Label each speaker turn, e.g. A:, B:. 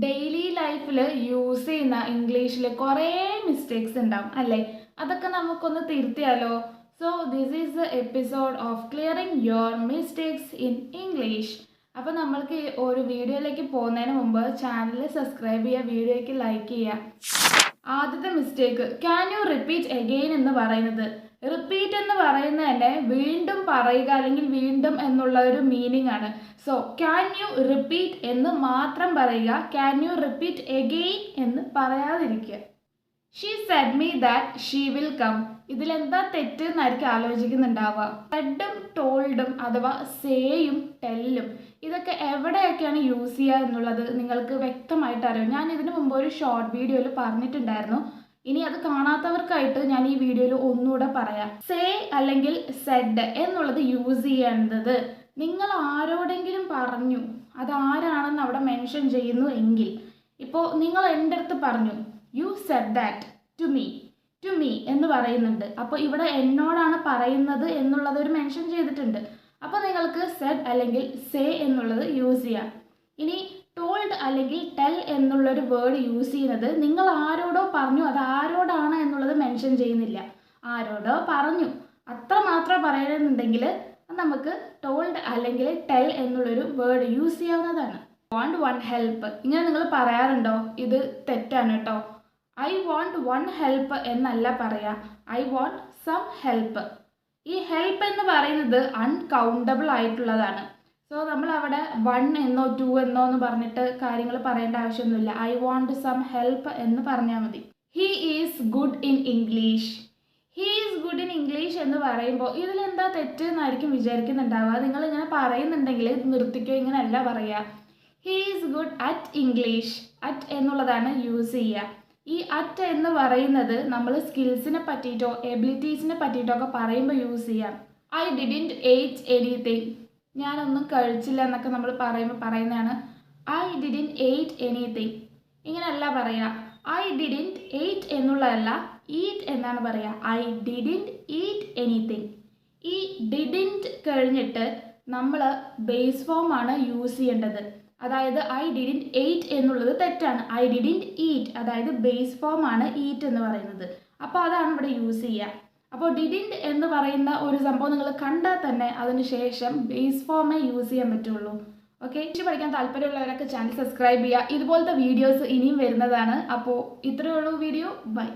A: Daily ലൈഫിൽ use ചെയ്യുന്ന ഇംഗ്ലീഷിൽ കുറേ മിസ്റ്റേക്സ് ഉണ്ടാവും അല്ലേ? അതൊക്കെ നമുക്കൊന്ന് തിരുത്തിയാലോ? So this is the episode of clearing your mistakes in English. അപ്പോൾ നമ്മൾക്ക് ഒരു വീഡിയോയിലേക്ക് പോകുന്നതിന് മുമ്പ് ചാനൽ സബ്സ്ക്രൈബ് ചെയ്യുക, വീഡിയോയ്ക്ക് ലൈക്ക് ചെയ്യുക. ആദ്യത്തെ mistake, can you repeat again എന്ന് പറയുന്നത്. റിപ്പീറ്റ് എന്ന് പറയുന്നത് തന്നെ വീണ്ടും പറയുക അല്ലെങ്കിൽ വീണ്ടും എന്നുള്ള ഒരു മീനിങ് ആണ്. സോ ക്യാൻ യു റിപ്പീറ്റ് എന്ന് മാത്രം പറയുക, ക്യാൻ യു റിപ്പീറ്റ് അഗെയിൻ എന്ന് പറയാതിരിക്കുക. She said me that she will come. ഇതിലെന്താ തെറ്റ് എന്നായിരിക്കും ആലോചിക്കുന്നുണ്ടാവുക. സെഡും ടോൾഡും അഥവാ സേയും ടെല്ലും ഇതൊക്കെ എവിടെയൊക്കെയാണ് യൂസ് ചെയ്യുക എന്നുള്ളത് നിങ്ങൾക്ക് വ്യക്തമായിട്ട് അറിയാം. ഞാൻ ഇതിനു മുമ്പ് ഒരു ഷോർട്ട് വീഡിയോയിൽ പറഞ്ഞിട്ടുണ്ടായിരുന്നു. ഇനി അത് കാണാത്തവർക്കായിട്ട് ഞാൻ ഈ വീഡിയോയിൽ ഒന്നുകൂടെ പറയാം. സേ അല്ലെങ്കിൽ സെഡ് എന്നുള്ളത് യൂസ് ചെയ്യേണ്ടത് നിങ്ങൾ ആരോടെങ്കിലും പറഞ്ഞു, അതാരാണെന്ന് അവിടെ മെൻഷൻ ചെയ്യുന്നു എങ്കിൽ, ഇപ്പോൾ നിങ്ങൾ എൻ്റെ അടുത്ത് പറഞ്ഞു you said that to me എന്ന് പറയുന്നുണ്ട്. അപ്പോൾ ഇവിടെ എന്നോടാണ് പറയുന്നത് എന്നുള്ളത് ഒരു മെൻഷൻ ചെയ്തിട്ടുണ്ട്. അപ്പോൾ നിങ്ങൾക്ക് സെഡ് അല്ലെങ്കിൽ സേ എന്നുള്ളത് യൂസ് ചെയ്യാം. ഇനി ടോൾഡ് അല്ലെങ്കിൽ ടെൽ എന്നുള്ളൊരു വേർഡ് യൂസ് ചെയ്യുന്നത് നിങ്ങൾ ആരോടോ പറഞ്ഞു, അത് ആരോടാണ് എന്നുള്ളത് മെൻഷൻ ചെയ്യുന്നില്ല. ആരോടോ പറഞ്ഞു അത്ര മാത്രം പറയണമെന്നുണ്ടെങ്കിൽ നമുക്ക് ടോൾഡ് അല്ലെങ്കിൽ ടെൽ എന്നുള്ളൊരു വേർഡ് യൂസ് ചെയ്യാവുന്നതാണ്. വാണ്ട് വൺ ഹെൽപ്പ് ഇങ്ങനെ നിങ്ങൾ പറയാറുണ്ടോ? ഇത് തെറ്റാണ് കേട്ടോ. ഐ വാണ്ട് വൺ ഹെൽപ്പ് എന്നല്ല പറയാ, ഐ വാണ്ട് സം ഹെൽപ്പ്. ഈ ഹെൽപ്പ് എന്ന് പറയുന്നത് അൺകൗണ്ടബിൾ ആയിട്ടുള്ളതാണ്. സോ നമ്മൾ അവിടെ 1 എന്നോ 2 എന്നോ എന്ന് പറഞ്ഞിട്ട് കാര്യങ്ങൾ പറയേണ്ട ആവശ്യമൊന്നുമില്ല. ഐ വാണ്ട് സം ഹെൽപ്പ് എന്ന് പറഞ്ഞാൽ മതി. He is good in English. He is good in English എന്ന് പറയുമ്പോൾ ഇതിലെന്താ തെറ്റ് എന്നായിരിക്കും വിചാരിക്കുന്നുണ്ടാവുക. നിങ്ങൾ ഇങ്ങനെ പറയുന്നുണ്ടെങ്കിൽ നിർത്തിക്കോ, ഇങ്ങനെയല്ല പറയുക. He is good at English. At എന്നുള്ളതാണ് യൂസ് ചെയ്യുക. ഈ അറ്റ് എന്ന് പറയുന്നത് നമ്മൾ സ്കിൽസിനെ പറ്റിയിട്ടോ എബിലിറ്റീസിനെ പറ്റിയിട്ടോ ഒക്കെ പറയുമ്പോൾ യൂസ് ചെയ്യാം. I didn't eight anything. ഞാനൊന്നും കഴിച്ചില്ല എന്നൊക്കെ നമ്മൾ പറയുന്നതാണ് ഐ ഡിഡിൻറ്റ് എയ്റ്റ് എനിത്തിങ്. ഇങ്ങനെയല്ല പറയുക. ഐ ഡിഡിൻറ്റ് എയ്റ്റ് എന്നുള്ളതല്ല, ഈറ്റ് എന്നാണ് പറയുക. I didn't eat anything. ഈ ഡിഡിൻറ്റ് കഴിഞ്ഞിട്ട് നമ്മൾ ബേസ് ഫോം ആണ് യൂസ് ചെയ്യേണ്ടത്. അതായത് ഐ ഡിഡിൻറ്റ് എയ്റ്റ് എന്നുള്ളത് തെറ്റാണ്. ഐ ഡിഡിൻറ്റ് ഈറ്റ്, അതായത് ബേസ് ഫോം ആണ് ഈറ്റ് എന്ന് പറയുന്നത്. അപ്പോൾ അതാണ് ഇവിടെ യൂസ് ചെയ്യുക. അപ്പോൾ ഡിഡിൻറ്റ് എന്ന് പറയുന്ന ഒരു സംഭവം നിങ്ങൾ കണ്ടാൽ തന്നെ അതിന് ശേഷം ബേസ് ഫോമേ യൂസ് ചെയ്യാൻ പറ്റുള്ളൂ. ഓക്കെ, പഠിക്കാൻ താല്പര്യമുള്ളവരൊക്കെ ചാനൽ സബ്സ്ക്രൈബ് ചെയ്യുക. ഇതുപോലത്തെ വീഡിയോസ് ഇനിയും വരുന്നതാണ്. അപ്പോൾ ഇത്രയേ ഉള്ളൂ വീഡിയോ. ബൈ.